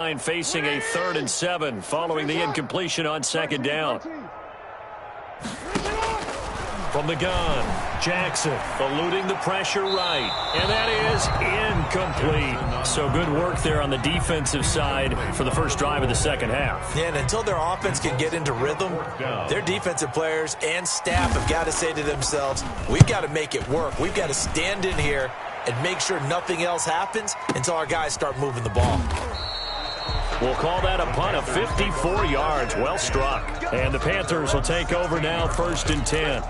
Facing a 3rd and 7 following the incompletion on 2nd down. From the gun, Jackson eluding the pressure right. And that is incomplete. So good work there on the defensive side for the first drive of the second half. Yeah, and until their offense can get into rhythm, their defensive players and staff have got to say to themselves, we've got to make it work. We've got to stand in here and make sure nothing else happens until our guys start moving the ball. We'll call that a punt of 54 yards. Well struck. And the Panthers will take over now, 1st and 10.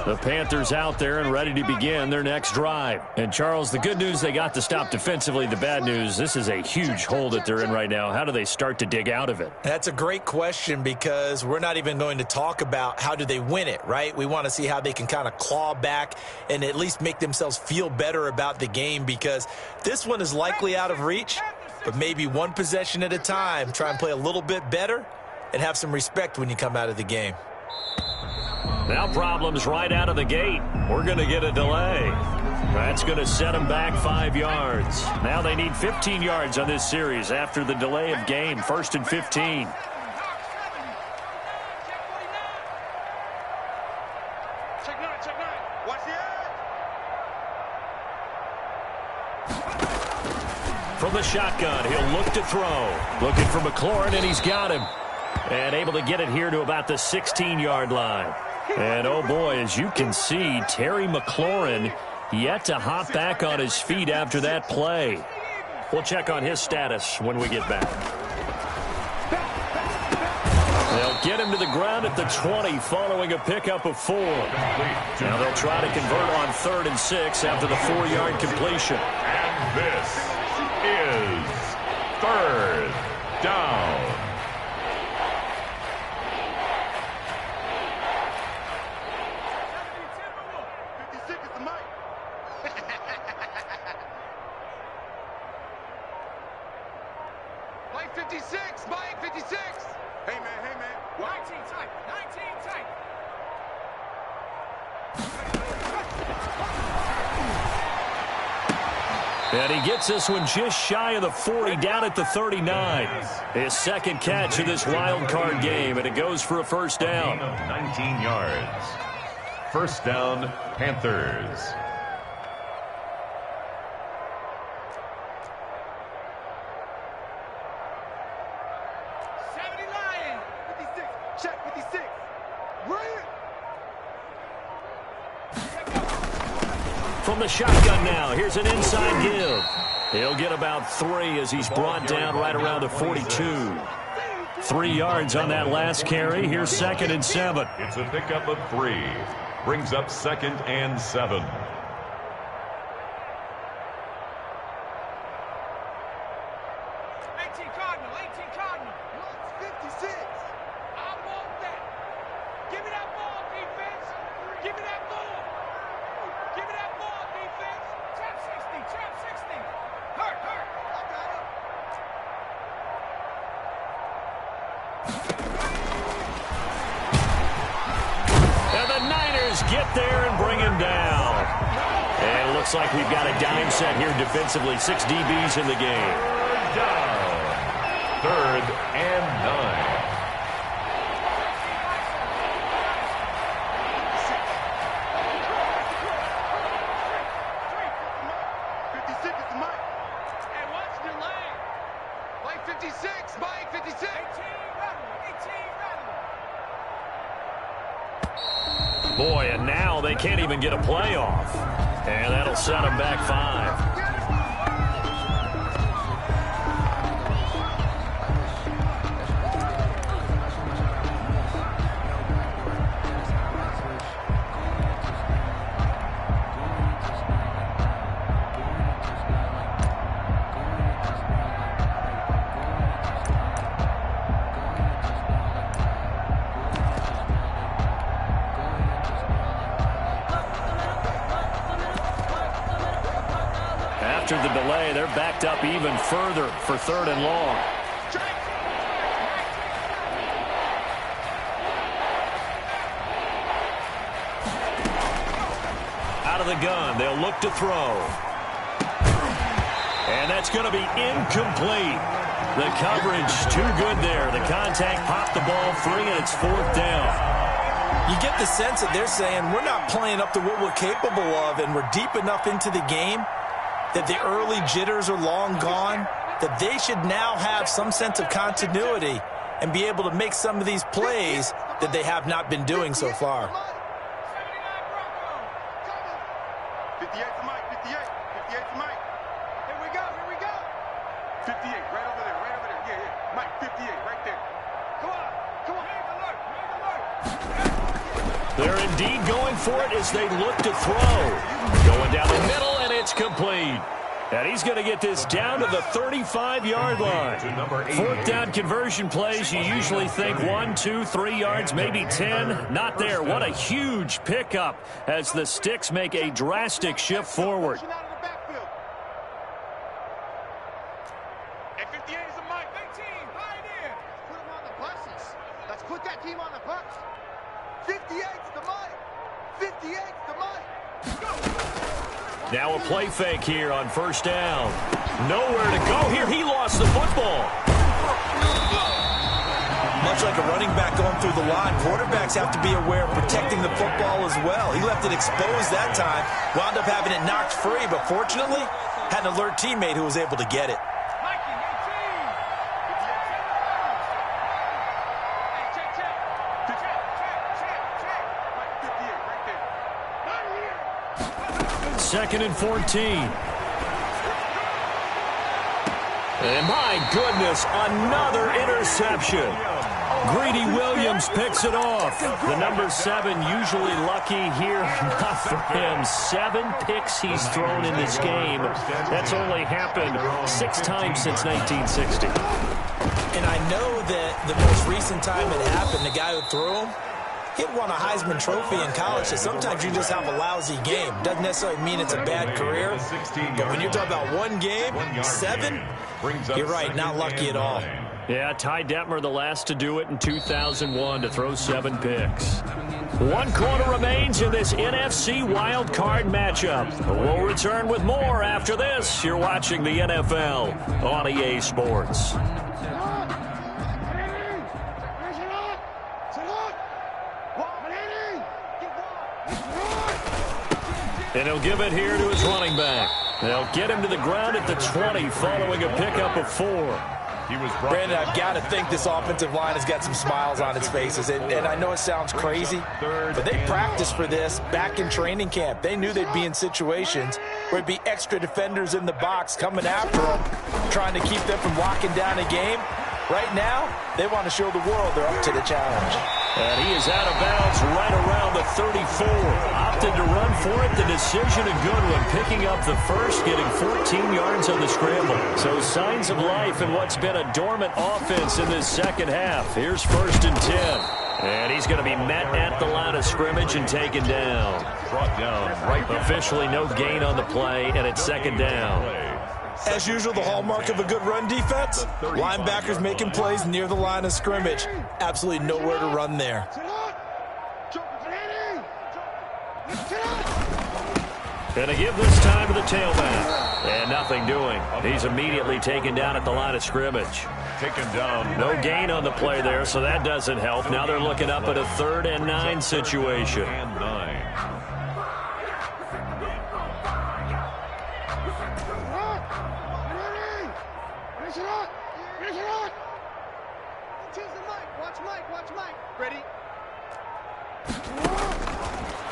The Panthers out there and ready to begin their next drive. And, Charles, the good news, they got to stop defensively. The bad news, this is a huge hole that they're in right now. How do they start to dig out of it? That's a great question because we're not even going to talk about how do they win it, right? We want to see how they can kind of claw back and at least make themselves feel better about the game because this one is likely out of reach, but maybe one possession at a time. Try and play a little bit better and have some respect when you come out of the game. Now problems right out of the gate. We're going to get a delay. That's going to set them back 5 yards. Now they need 15 yards on this series after the delay of game. 1st and 15. From the shotgun, he'll look to throw. Looking for McLaurin, and he's got him. And able to get it here to about the 16-yard line. And, oh, boy, as you can see, Terry McLaurin yet to hop back on his feet after that play. We'll check on his status when we get back. They'll get him to the ground at the 20 following a pickup of 4. Now they'll try to convert on 3rd and 6 after the 4-yard completion. And this is 3rd down. And he gets this one just shy of the 40, down at the 39. His second catch of this wild card game, and it goes for a 1st down. 19 yards. 1st down, Panthers. From the shotgun now, here's an inside give. He'll get about 3 as he's brought down right around the 42. 3 yards on that last carry. Here's 2nd and 7. It's a pickup of 3. Brings up 2nd and 7. Get there and bring him down. And it looks like we've got a dime set here defensively. 6 DBs in the game. 3rd down. 3rd and 9. Boy, and now they can't even get a play off. And that'll set them back 5. After the delay, they're backed up even further for 3rd and long. Out of the gun, they'll look to throw. And that's going to be incomplete. The coverage too good there. The contact popped the ball free, and it's 4th down. You get the sense that they're saying we're not playing up to what we're capable of, and we're deep enough into the game that the early jitters are long gone, that they should now have some sense of continuity and be able to make some of these plays that they have not been doing so far. 58 to Mike, 58 to Mike. Here we go. 58, right over there. Yeah. Mike, 58, right there. Come on. They're indeed going for it as they look to throw. Going down the middle, and it's complete. And he's going to get this down to the 35-yard line. 4th down conversion plays, you usually think 1, 2, 3 yards, maybe 10. Not there. What a huge pickup as the Sticks make a drastic shift forward. Hey, 58 is a Mike. 18, high in. Put him on the buses. Let's put that team on the bus. 58's the Mike. 58's the Mike. Go. Now a play fake here on 1st down. Nowhere to go here. He lost the football. Much like a running back going through the line, quarterbacks have to be aware of protecting the football as well. He left it exposed that time, wound up having it knocked free, but fortunately had an alert teammate who was able to get it. Second and 14. And my goodness, another interception. Greedy Williams picks it off. The number 7 usually lucky here. Not for him. 7 picks he's thrown in this game. That's only happened 6 times since 1960. And I know that the most recent time it happened, the guy who threw him, he won a Heisman Trophy in college, so sometimes you just have a lousy game. Doesn't necessarily mean it's a bad career, but when you're talking about one game, 7, you're right, not lucky at all. Yeah, Ty Detmer, the last to do it in 2001, to throw 7 picks. 1 quarter remains in this NFC Wild Card matchup. We'll return with more after this. You're watching the NFL on EA Sports. And he'll give it here to his running back. They'll get him to the ground at the 20 following a pickup of 4. Brandon, I've got to think this offensive line has got some smiles on its faces. And I know it sounds crazy, but they practiced for this back in training camp. They knew they'd be in situations where it'd be extra defenders in the box coming after them, trying to keep them from locking down a game. Right now, they want to show the world they're up to the challenge. And he is out of bounds right around the 34. Opted to run for it. The decision a good one. Picking up the first, getting 14 yards on the scramble. So signs of life in what's been a dormant offense in this second half. Here's 1st and 10. And he's going to be met at the line of scrimmage and taken down. Brought down right. Officially no gain on the play, and it's 2nd down. As usual, the hallmark of a good run defense, linebackers making plays near the line of scrimmage. Absolutely nowhere to run there. Going to give this time to the tailback. And nothing doing. He's immediately taken down at the line of scrimmage. Taken down. No gain on the play there, so that doesn't help. Now they're looking up at a 3rd and 9 situation. And 9. Ready?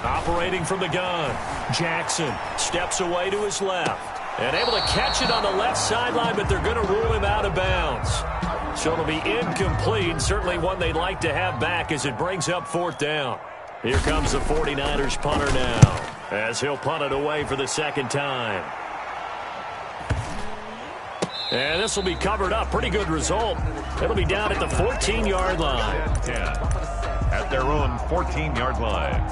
Operating from the gun. Jackson steps away to his left. And able to catch it on the left sideline, but they're going to rule him out of bounds. So it'll be incomplete. Certainly one they'd like to have back as it brings up 4th down. Here comes the 49ers punter now, as he'll punt it away for the 2nd time. And this will be covered up. Pretty good result. It'll be down at the 14-yard line. 10. At their own 14-yard line.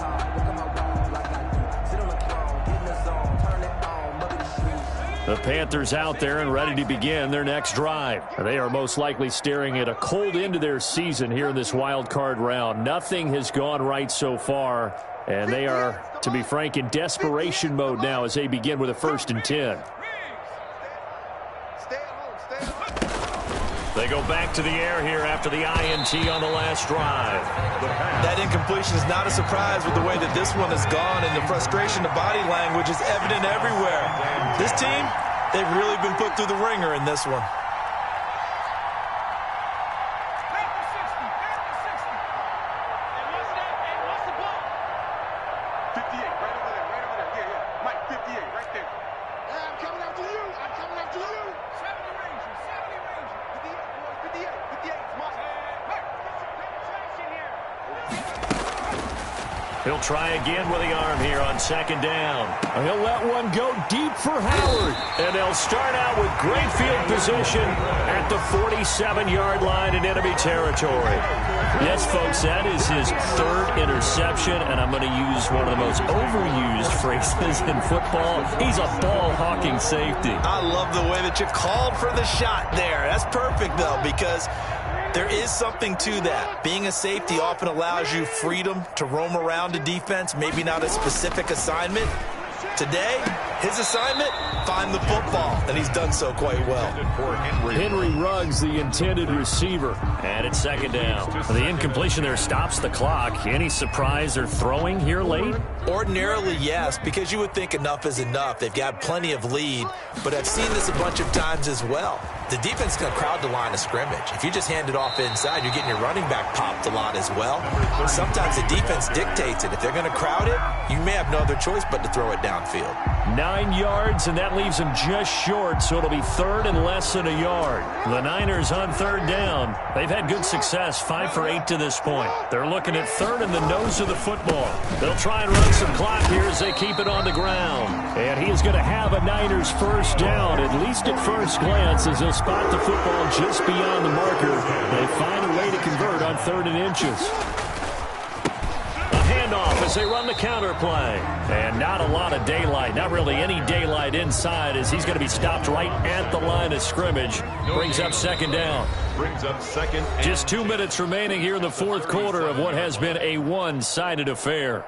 The Panthers out there and ready to begin their next drive. They are most likely staring at a cold end to their season here in this wild card round. Nothing has gone right so far And they are, to be frank, in desperation mode now as they begin with a 1st and 10. They go back to the air here after the INT on the last drive. That incompletion is not a surprise with the way that this one has gone, and the frustration, the body language is evident everywhere. This team, they've really been put through the ringer in this one. He'll try again with the arm here on 2nd down. He'll let one go deep for Howard. And they'll start out with great field position at the 47-yard line in enemy territory. Yes, folks, that is his 3rd interception, and I'm going to use one of the most overused phrases in football. He's a ball-hawking safety. I love the way that you called for the shot there. That's perfect, though, because there is something to that. Being a safety often allows you freedom to roam around a defense, maybe not a specific assignment. Today, his assignment, find the football, and he's done so quite well. Henry Ruggs, the intended receiver. And it's 2nd down. The incompletion there stops the clock. Any surprise they're throwing here late? Ordinarily, yes, because you would think enough is enough. They've got plenty of lead, but I've seen this a bunch of times as well. The defense is going to crowd the line of scrimmage. If you just hand it off inside, you're getting your running back popped a lot as well. Sometimes the defense dictates it. If they're going to crowd it, you may have no other choice but to throw it downfield. 9 yards, and that leaves them just short, so it'll be 3rd and less than a yard. The Niners on 3rd down. They've had good success, 5 for 8 to this point. They're looking at 3rd and the nose of the football. They'll try and run some clock here as they keep it on the ground. And he is going to have a Niners 1st down, at least at first glance, as they'll spot the football just beyond the marker. They find a way to convert on 3rd and inches. Handoff as they run the counter play. And not a lot of daylight, not really any daylight inside, as he's going to be stopped right at the line of scrimmage. Brings up 2nd down. Just 2 minutes remaining here in the 4th quarter of what has been a one-sided affair.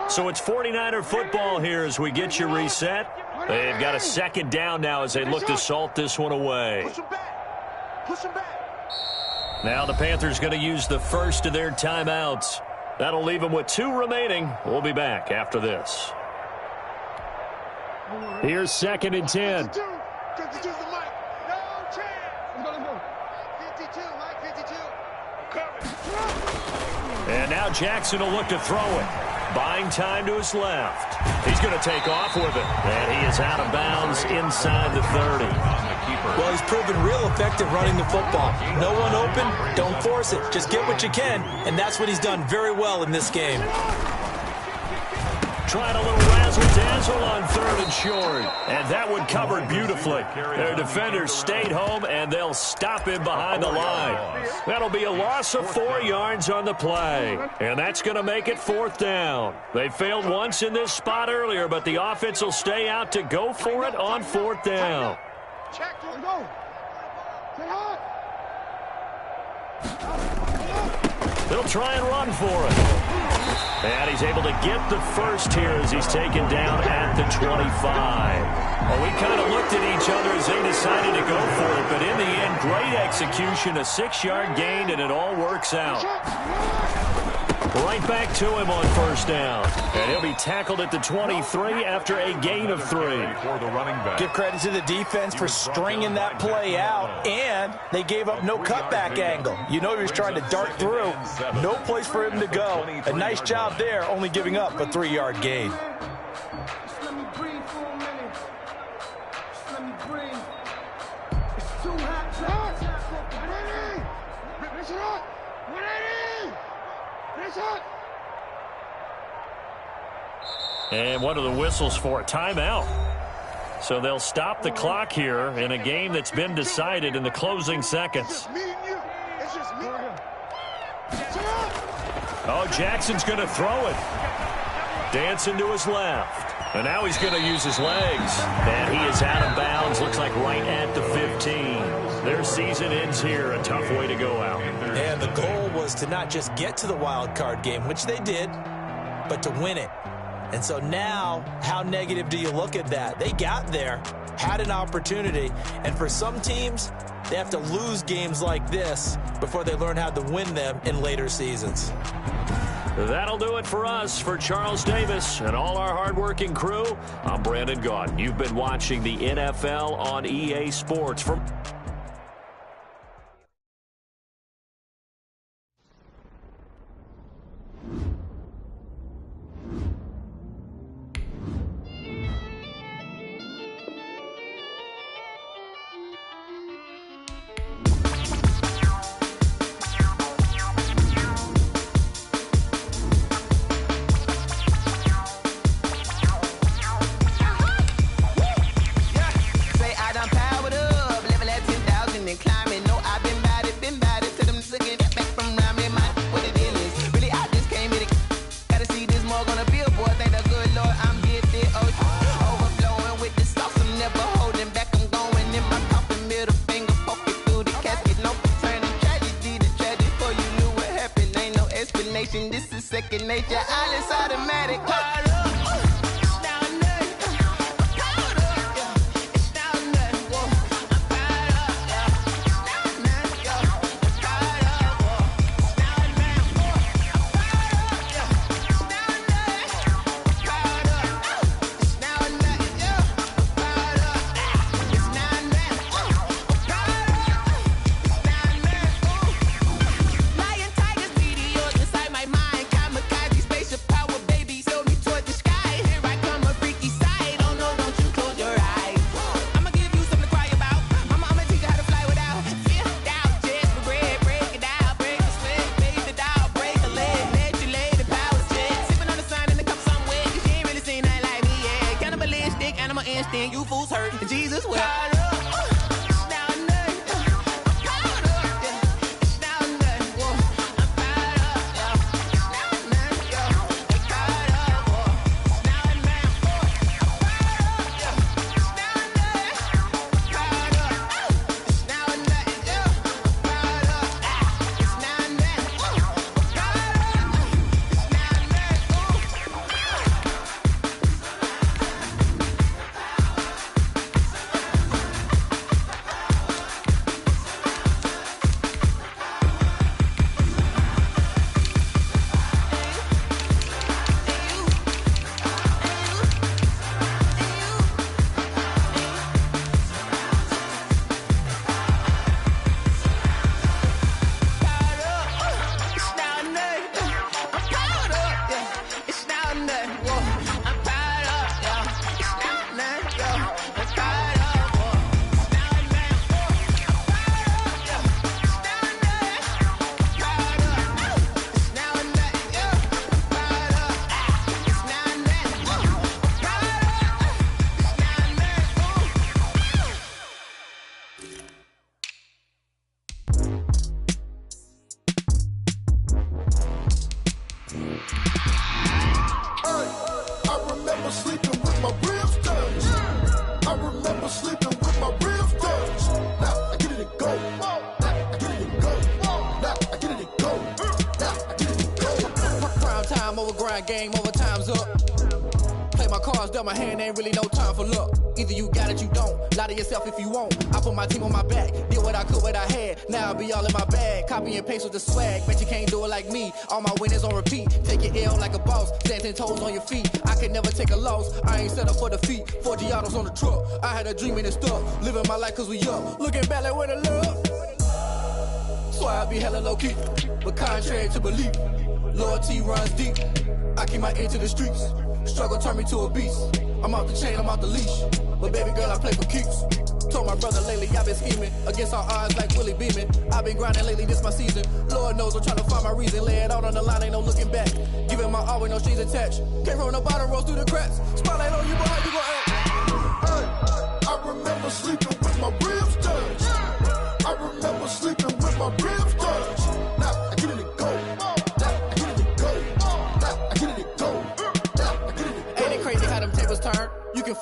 So it's 49er football here as we get you reset. They've got a 2nd down now as they look to salt this one away. Push him back. Now the Panthers going to use the first of their timeouts. That'll leave them with 2 remaining. We'll be back after this. Here's 2nd and 10. 52's the mic. No chance. 52, Mike, 52. Cover. And now Jackson will look to throw it. Buying time to his left. He's going to take off with it. And he is out of bounds inside the 30. Well, he's proven real effective running the football. No one open, don't force it. Just get what you can, and that's what he's done very well in this game. Trying a little razzle-dazzle on 3rd and short. And that one covered beautifully. Their defenders stayed home, and they'll stop him behind the line. That'll be a loss of 4 yards on the play. And that's going to make it 4th down. They failed once in this spot earlier, but the offense will stay out to go for it on 4th down. Check to go. Get hot. They'll try and run for it. And he's able to get the first here as he's taken down at the 25. Well, we kind of looked at each other as they decided to go for it, but in the end, great execution, a 6-yard gain, and it all works out. Right back to him on 1st down. And he'll be tackled at the 23 after a gain of 3. For the running back. Give credit to the defense for stringing that play out, and they gave up no cutback angle. You know he was trying to dart through. No place for him to go. A nice job there, only giving up a 3-yard gain. Just let me breathe for a minute. Just let me breathe. It's too hot. Finish it up. 180. Finish it. And what are the whistles for? Timeout. So they'll stop the clock here in a game that's been decided in the closing seconds. It's just me and you. It's just me. Oh, Jackson's going to throw it. Dancing to his left. And now he's going to use his legs. And he is out of bounds. Looks like right at the 15. Their season ends here. A tough way to go out. And the goal was to not just get to the wild card game, which they did, but to win it. And so now, how negative do you look at that? They got there, had an opportunity, and for some teams, they have to lose games like this before they learn how to win them in later seasons. That'll do it for us. For Charles Davis and all our hardworking crew, I'm Brandon Gaudin. You've been watching the NFL on EA Sports. This is second nature, all is automatic. You fools hurt. Jesus will. Game over, time's up. Play my cards, dealt my hand, ain't really no time for luck. Either you got it, you don't. Lie to yourself if you won't. I put my team on my back, did what I could, what I had. Now I'll be all in my bag. Copy and paste with the swag. Bet you can't do it like me. All my winners on repeat. Take your L like a boss. Stand 10 toes on your feet. I can never take a loss. I ain't set up for defeat. 4 Giottos on the truck. I had a dream and it's stuck. Living my life cause we up. Looking back like where the love. So I be hella low key. But contrary to belief, loyalty runs deep. I keep my ear to the streets. Struggle turned me to a beast. I'm off the chain, I'm off the leash. But baby girl, I play for keeps. Told my brother lately, I've been scheming. Against all odds like Willie Beeman. I've been grinding lately, this my season. Lord knows I'm trying to find my reason. Lay it out on the line, ain't no looking back. Giving my all with no strings attached. Came from the bottom, rose through the cracks. Spotlight on you, but how you gon' act? Hey, I remember sleeping with my ribs touched. I remember sleeping with my ribs touched. Now I get it and go. Now I get it and go. Now I get it and go. Now I get it and go. Ain't it crazy how them tables turn?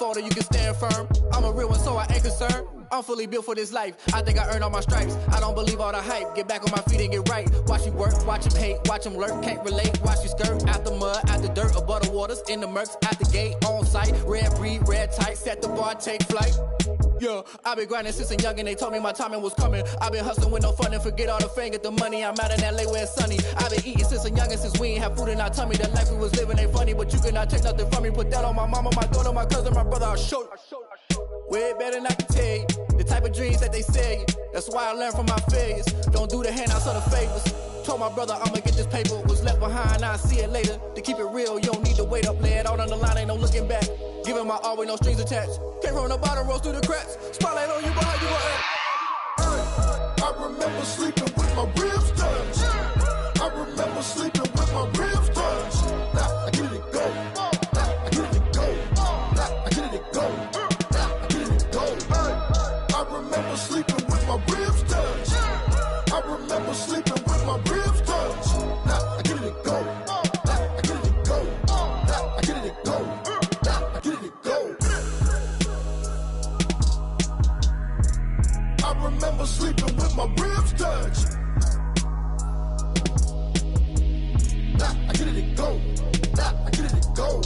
fold or you can stand firm. I'm a real one, so I ain't concerned. I'm fully built for this life. I think I earned all my stripes. I don't believe all the hype. Get back on my feet and get right. Watch you work, watch him hate, watch him lurk. Can't relate, watch you skirt. Out the mud, out the dirt, above the waters, in the murks, out the gate, on site. Red breed, red tight, set the bar, take flight. Yeah, I've been grinding since a young and they told me my timing was coming. I've been hustling with no fun and forget all the fame, get the money. I'm out in LA where it's sunny. I've been eating since a young and since we ain't have food in our tummy. The life we was living ain't funny, but you cannot take nothing from me. Put that on my mama, my daughter, my cousin, my brother, I'll show you. Way better than I can tell you. The type of dreams that they sell you. That's why I learned from my failures. Don't do the handouts or the favors. Told my brother I'ma get this paper. Was left behind, I'll see it later. To keep it real, you don't need to wait up. Lay it out on the line, ain't no looking back. Giving my all with no strings attached. Came from the bottom, rose through the cracks. Spotlight on you, but how you gon' act? I remember sleeping with my ribs touched. I remember sleeping with my ribs touched. Now I get it go. Now I get it go. Now I get it go. Now I get it go. I remember sleeping with my ribs touched. I remember sleeping with my ribs touched. Now I get it go. Now I get it go. Now I get it go. Now I get it go. I remember sleeping with my ribs touched. Now I get it go. Now I get it go.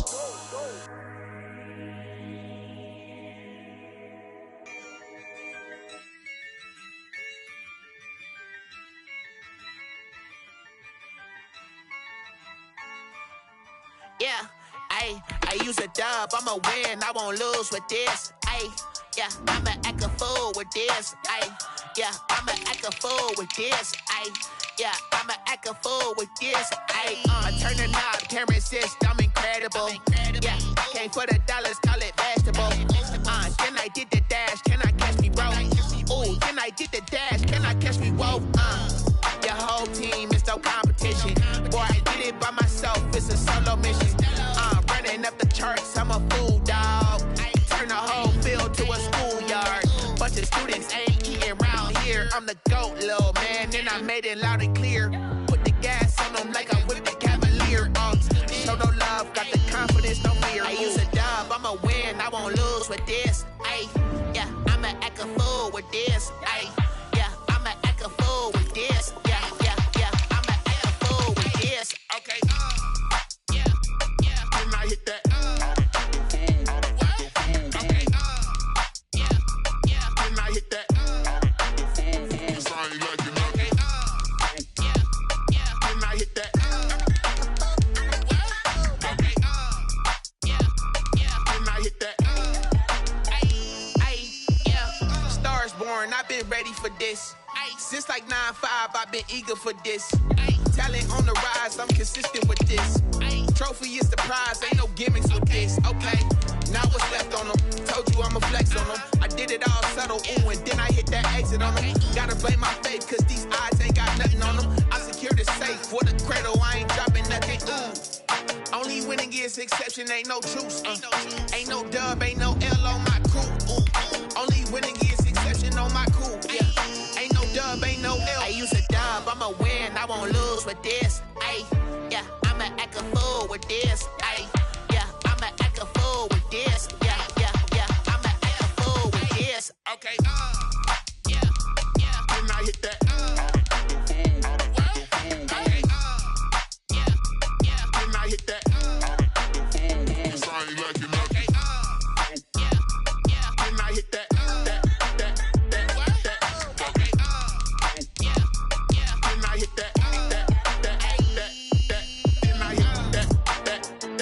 Yeah, I use a dub, I'ma win, I won't lose with this. Yeah, I'ma act a fool with this. Yeah, I'ma act a fool with this. Yeah, I'ma act a fool with this. I turn the knob, camera assist, I'm incredible. Yeah, came for the dollars, call it vegetable. Then I did the dash, can I catch me, bro? Ooh, then I did the dash, can I catch me, whoa? Your whole team is no competition. Boy, I did it by myself, it's a solo mission. Running up the charts, I'm a fool, dog. Turn the whole field to a schoolyard. Bunch of students ain't eating round here. I'm the GOAT, little man, and I made it loud and clear. Put the gas on them like I whipped the Cavalier. Show no love, got the confidence, no fear. I use a dub, I'ma win, I won't lose with this. Yeah, I'ma act a fool with this. Yeah, I'ma act a fool with this. Yeah, I'ma act a fool with this. Okay. Can I hit that? Okay. Can I hit that? Cause I ain't liking nothing. Can I hit that? Can I hit that? Stars born, I've been ready for this. Since like 9-5, I've been eager for this. Talent on the rise, I'm consistent with this. Trophy is the prize, ain't no gimmicks with this. Okay, now what's left on them? Told you I'ma flex on them. I did it all subtle, ooh, and then I hit that exit on them. Gotta blame my faith, cause these odds ain't got nothing on them. I secure the safe for the cradle, I ain't dropping nothing, ooh. Only winning is exception, ain't no truce. Ain't no dub, ain't no L on my crew. Ooh. Only winning is exception on my crew. Yeah, ain't no dub, ain't no L. I use a dub, I'ma win, I won't lose with this. Yeah, I'ma act a fool with this. Yeah, I'ma act a fool with this. Yeah, I'ma act a fool with this. Okay. Can I hit that? Okay. Can I hit that? Cause I ain't liking nothing. Can I hit that? Okay. Can I hit that? Can I hit that?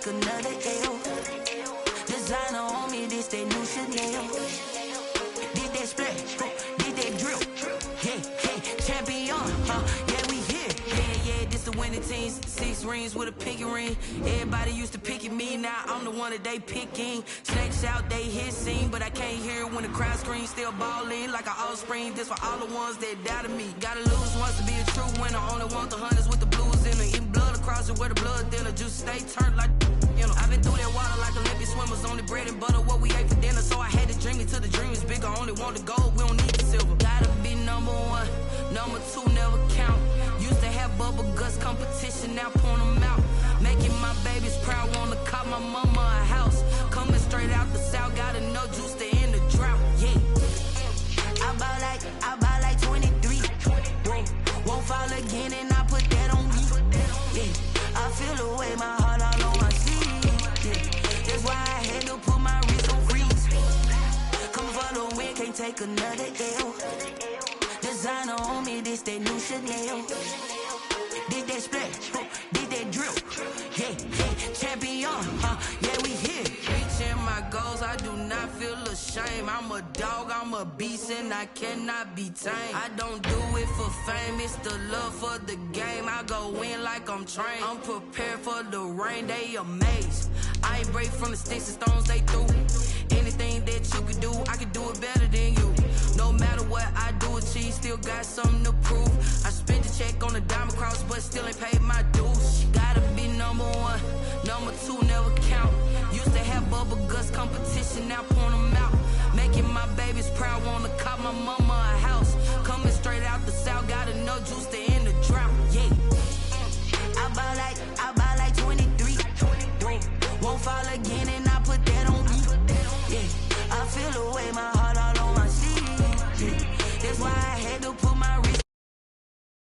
another L. Designer on me, this that new Chanel. Did that splash, did that drill. Yeah, champion, yeah, we here. Yeah, this the winning teams. 6 rings with a pinky ring. Everybody used to pick at me, now I'm the one that they picking. Snakes out, they hit scene, but I can't hear it when the crowd screams. Still ballin' like an offspring. This for all the ones that doubted me. Gotta lose once to be a true winner. Only want the hunters with the blues in it. Eating blood across it where the blood thinner. Just stay turned like, you know. I've been through that water like Olympic swimmers. Only bread and butter, what we ate for dinner. So I had to dream it till the dream is bigger. Only want the gold, we don't need the silver. Gotta be number 1, number 2 never count. Used to have bubble guts competition, now point them out. Making my babies proud, wanna cop my mama a house. Coming straight out the south, gotta know juice to end the drought. Yeah, I buy like 23. Won't fall again, and I put that on me. Yeah, I feel the way, my heart all on my sleeve. Yeah, that's why I had to put my wrist on freeze. Come for the win, can't take another L. Designer on me, this that new Chanel. Did that splash, did that drill. Yeah, champion, yeah, we here. Reaching my goals, I do not feel ashamed. I'm a dog, I'm a beast, and I cannot be tamed. I don't do it for fame, it's the love for the game. I go in like I'm trained. I'm prepared for the rain, they amazed. I ain't break from the sticks and stones they threw. Anything that you could do, I could do it better than you. No matter what I do, achieve, still got something to prove. I spent the check on the diamond cross, but still ain't paid my dues. Gotta be number 1, number 2 never count. Used to have bubble guts competition, now point them out. Making my babies proud, wanna cop my mama a house. Coming straight out the south, gotta know juice to end the drought. Yeah, I buy like 23. Won't fall again, and I put that on me. Yeah, I feel the way, my heart all on my sleeve. Yeah, that's why I had to put my